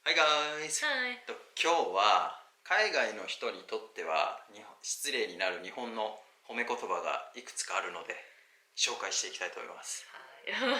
Hi guys! Hi. 今日は海外の人にとっては失礼になる日本の褒め言葉がいくつかあるので紹介していきたいと思います。Hi.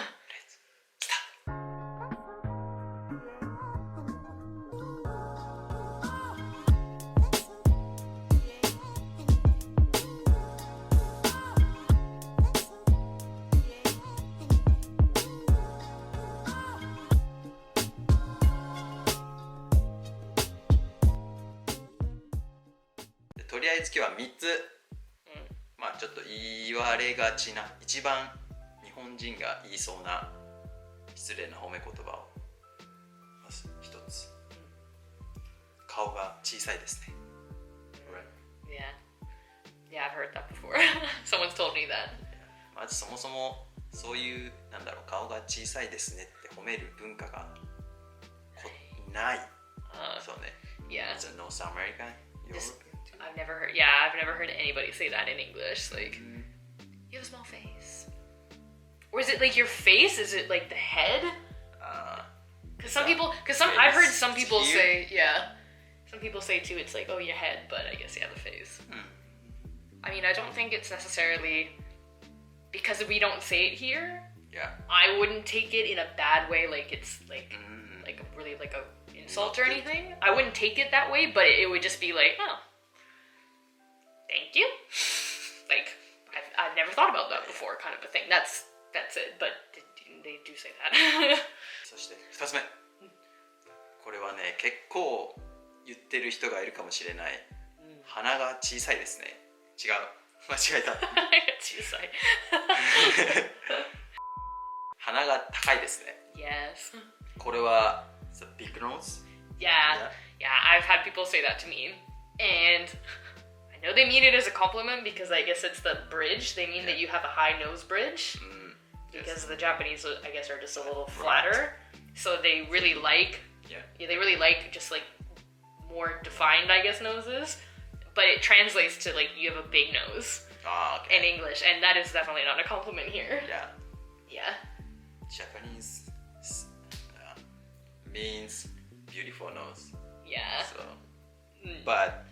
とりあえず今日は3つ、まあちょっと言われがちな一番日本人が言いそうな失礼な褒め言葉をまず一つ、顔が小さいですね。Yeah, I've heard that before. Someone's told me that. まずそもそもそういう顔が小さいですねって褒める文化がない。そうね。Yeah. It's a North American. I've never heard anybody say that in English. Like, you have a small face. Or is it like your face? Is it like the head? Because I've heard some people say, some people say too, it's like, oh, your head, but I guess, the face. I mean, I don't think it's necessarily, because we don't say it here, I wouldn't take it in a bad way, like it's like really like a insult or anything. I wouldn't take it that way, but it would just be like, oh, thank you. Like, I've never thought about that before, kind of a thing. That's it, but they do say that. そして2つ目、これはね結構言ってる人がいるかもしれない。鼻が小さいですね。違う、間違えた。小さい。鼻が高いですね。 Yes. これは It's a big nose. Yeah, I've had people say that to me, and I know they mean it as a compliment because I guess it's the bridge. They mean that you have a high nose bridge because the Japanese, I guess, are just a little flatter. So they really like, they really like just like more defined, I guess, noses. But it translates to like you have a big nose in English, and that is definitely not a compliment here. Yeah. Japanese means beautiful nose. Yeah. So, but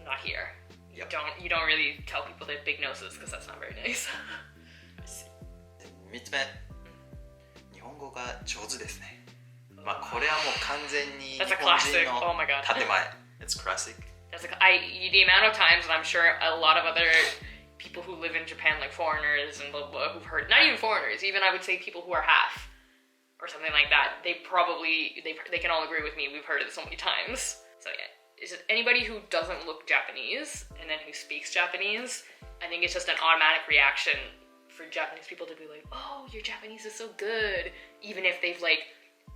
not here. You don't really tell people they have big noses because that's not very nice. I see. 3つ目、日本語が上手ですね。まあこれはもう完全に日本人の建前。It's classic. That's the amount of times, and I'm sure a lot of other people who live in Japan, like foreigners and blah blah, who've heard, not even foreigners, even I would say people who are half or something like that, they can all agree with me. We've heard it so many times. So yeah. Is it anybody who doesn't look Japanese and then who speaks Japanese? I think it's just an automatic reaction for Japanese people to be like, oh, your Japanese is so good, even if they've like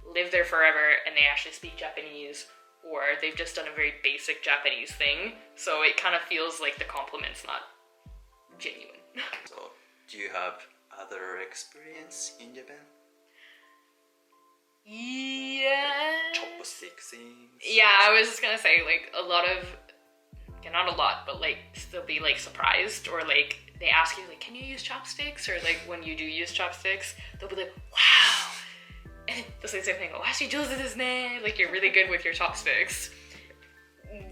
lived there forever and they actually speak Japanese, or they've just done a very basic Japanese thing. So it kind of feels like the compliment's not genuine. So, do you have other experience in Japan? Yeah. Chopstick things. Yeah, I was just gonna say like a lot of, not a lot, but like still be like surprised, or like they ask you like, can you use chopsticks? Or like when you do use chopsticks, they'll be like, wow. And they'll say the same thing, oh, actually, jozu desu ne. Like you're really good with your chopsticks,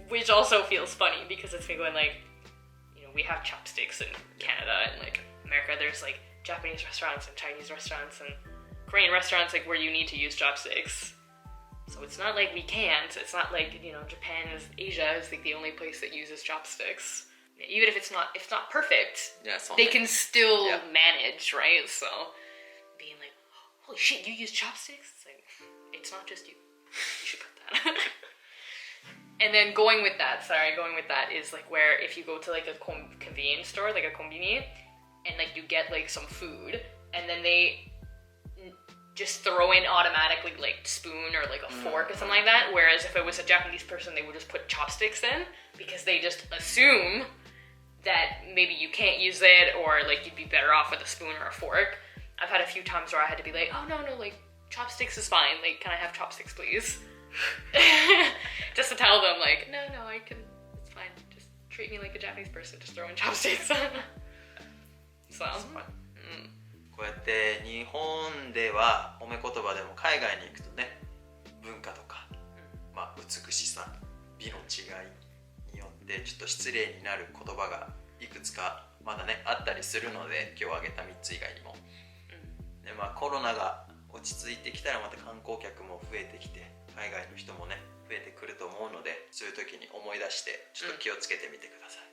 which also feels funny because it's me going like, we have chopsticks in Canada and like America. There's like Japanese restaurants and Chinese restaurants and Korean restaurants like where you need to use chopsticks. So it's not like we can't. It's not like, Japan is Asia is like the only place that uses chopsticks. Even if it's not perfect, they can still manage, right? So being like, holy shit, you use chopsticks? It's like, it's not just you. You should cut that. And then going with that is like where if you go to like a convenience store, like a konbini, and like you get like some food, and then they just throw in automatically like spoon or like a fork or something like that, whereas if it was a Japanese person, they would just put chopsticks in because they just assume that maybe you can't use it, or like you'd be better off with a spoon or a fork. I've had a few times where I had to be like, oh no, like chopsticks is fine, like can I have chopsticks please? Just to tell them like, no, I can, it's fine, just treat me like a Japanese person, just throw in chopsticks. Soこうやって日本では褒め言葉でも海外に行くとね、文化としさ、美の違いによってちょっと失礼になる言葉がいくつかまだねあったりするので、今日挙げた3つ以外にも、でコロナが落ち着いてきたらまた観光客も増えてきて、海外の人もね増えてくると思うので、そういう時に思い出してちょっと気をつけてみてください。